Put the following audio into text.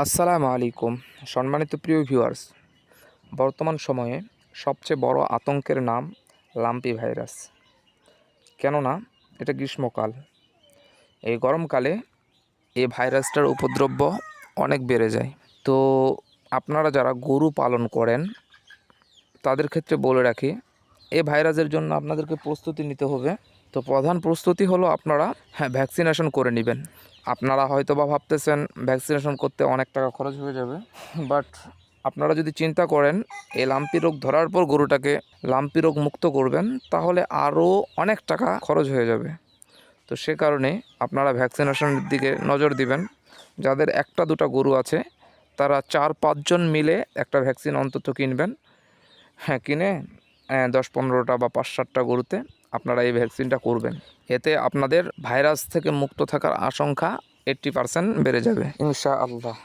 আসসালামু আলাইকুম। সম্মানিত প্রিয় ভিউয়ার্স, বর্তমান সময়ে সবচেয়ে বড় আতঙ্কের নাম লাম্পি ভাইরাস। কেননা এটা গ্রীষ্মকাল। এই গরমকালে এই ভাইরাসটার উপদ্রব অনেক বেড়ে যায়। তো আপনারা যারা গরু পালন করেন তাদের ক্ষেত্রে বলে রাখি, এই ভাইরাসের জন্য আপনাদেরকে প্রস্তুতি নিতে হবে। তো প্রধান প্রস্তুতি হলো আপনারা ভ্যাকসিনেশন করে নেবেন। আপনারা হয়তো বা ভাবতেছেন ভ্যাকসিনেশন করতে অনেক টাকা খরচ হয়ে যাবে, বাট আপনারা যদি চিন্তা করেন এই লাম্পি রোগ ধরার পর গরুটাকে লাম্পি রোগ মুক্ত করবেন, তাহলে আরও অনেক টাকা খরচ হয়ে যাবে। তো সে কারণে আপনারা ভ্যাকসিনেশনের দিকে নজর দিবেন। যাদের একটা দুটা গরু আছে তারা 4-5 জন মিলে একটা ভ্যাকসিন অন্তত কিনবেন। কিনে 10-15টা বা 5-7টা গরুতে আপনারা এই ভ্যাকসিনটা করবেন। এতে আপনাদের ভাইরাস থেকে মুক্ত থাকার আশঙ্কা 80% বেড়ে যাবে ইনশাআল্লাহ।